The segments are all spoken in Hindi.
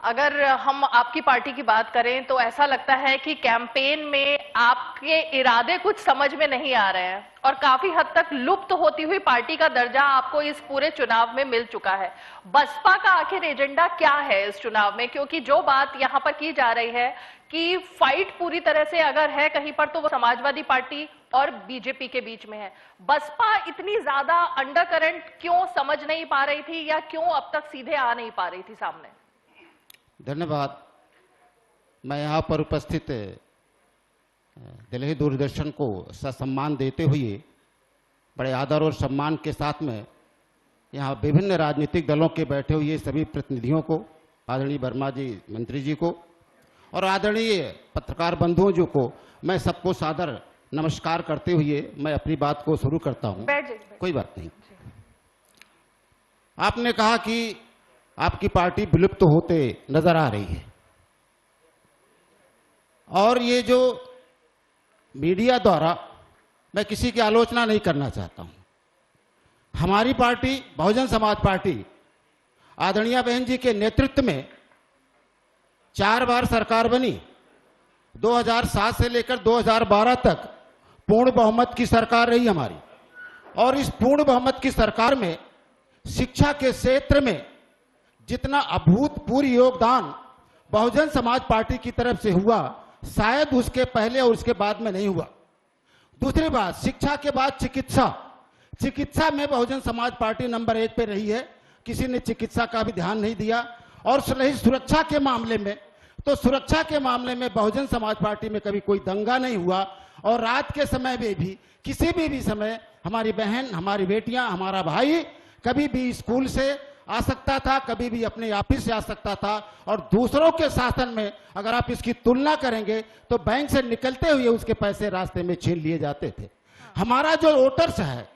अगर हम आपकी पार्टी की बात करें तो ऐसा लगता है कि कैंपेन में आपके इरादे कुछ समझ में नहीं आ रहे हैं और काफी हद तक लुप्त होती हुई पार्टी का दर्जा आपको इस पूरे चुनाव में मिल चुका है। बसपा का आखिर एजेंडा क्या है इस चुनाव में? क्योंकि जो बात यहां पर की जा रही है कि फाइट पूरी तरह से अगर है कहीं पर तो वो समाजवादी पार्टी और बीजेपी के बीच में है। बसपा इतनी ज्यादा अंडर करंट क्यों समझ नहीं पा रही थी या क्यों अब तक सीधे आ नहीं पा रही थी सामने? धन्यवाद। मैं यहाँ पर उपस्थित दिल्ली दूरदर्शन को सम्मान देते हुए बड़े आदर और सम्मान के साथ में यहाँ विभिन्न राजनीतिक दलों के बैठे हुए सभी प्रतिनिधियों को, आदरणीय वर्मा जी मंत्री जी को और आदरणीय पत्रकार बंधुओं जी को मैं सबको सादर नमस्कार करते हुए मैं अपनी बात को शुरू करता हूँ। कोई बात नहीं। आपने कहा कि आपकी पार्टी विलुप्त होते नजर आ रही है और ये जो मीडिया द्वारा, मैं किसी की आलोचना नहीं करना चाहता हूं। हमारी पार्टी बहुजन समाज पार्टी आदरणीय बहन जी के नेतृत्व में 4 बार सरकार बनी। 2007 से लेकर 2012 तक पूर्ण बहुमत की सरकार रही हमारी और इस पूर्ण बहुमत की सरकार में शिक्षा के क्षेत्र में जितना अभूतपूर्व योगदान बहुजन समाज पार्टी की तरफ से हुआ, शायद उसके पहले और उसके बाद में नहीं हुआ। दूसरी बात, शिक्षा के बाद चिकित्सा में बहुजन समाज पार्टी नंबर 1 पे रही है। किसी ने चिकित्सा का भी ध्यान नहीं दिया। और सुरक्षा के मामले में तो सुरक्षा के मामले में बहुजन समाज पार्टी में कभी कोई दंगा नहीं हुआ और रात के समय में भी किसी भी समय हमारी बहन, हमारी बेटियां, हमारा भाई कभी भी स्कूल से आ सकता था, कभी भी अपने ऑफिस से आ सकता था। और दूसरों के शासन में अगर आप इसकी तुलना करेंगे तो बैंक से निकलते हुए उसके पैसे रास्ते में छीन लिए जाते थे। हमारा जो वोटर्स है,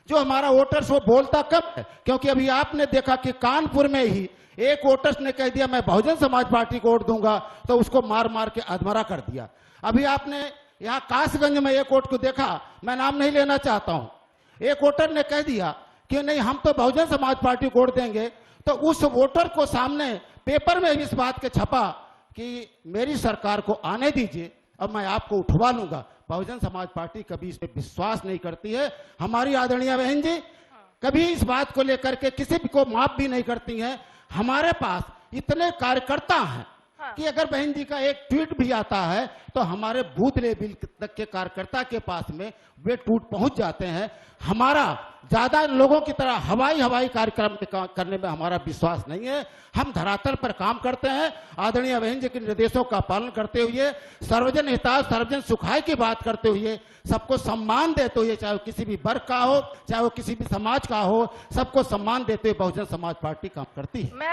जो हमारा वोटर्स, वो बोलता कम है। क्योंकि अभी आपने देखा कि कानपुर में ही एक वोटर्स ने कह दिया मैं बहुजन समाज पार्टी को वोट दूंगा, तो उसको मार मार के अधमरा कर दिया। अभी आपने यहाँ कासगंज में एक वोट को देखा, मैं नाम नहीं लेना चाहता हूं। एक वोटर ने कह दिया कि नहीं हम तो बहुजन समाज पार्टी को वोट देंगे, तो उस वोटर को सामने पेपर में इस बात के छपा कि मेरी सरकार को आने दीजिए, अब मैं आपको उठवा लूंगा। बहुजन समाज पार्टी कभी इस पे विश्वास नहीं करती है। हमारी आदरणीय बहन जी कभी इस बात को लेकर के किसी को माफ भी नहीं करती हैं। हमारे पास इतने कार्यकर्ता हैं कि अगर बहन जी का एक ट्वीट भी आता है तो हमारे बूथ लेवल तक के कार्यकर्ता के पास में वे ट्वीट पहुंच जाते हैं। हमारा ज्यादा लोगों की तरह हवाई कार्यक्रम करने में हमारा विश्वास नहीं है। हम धरातल पर काम करते हैं। आदरणीय बहन जी के निर्देशों का पालन करते हुए, सर्वजन हिताय सर्वजन सुखाय की बात करते हुए, सबको सम्मान देते हुए, चाहे वो किसी भी वर्ग का हो, चाहे वो किसी भी समाज का हो, सबको सम्मान देते हुए बहुजन समाज पार्टी काम करती है।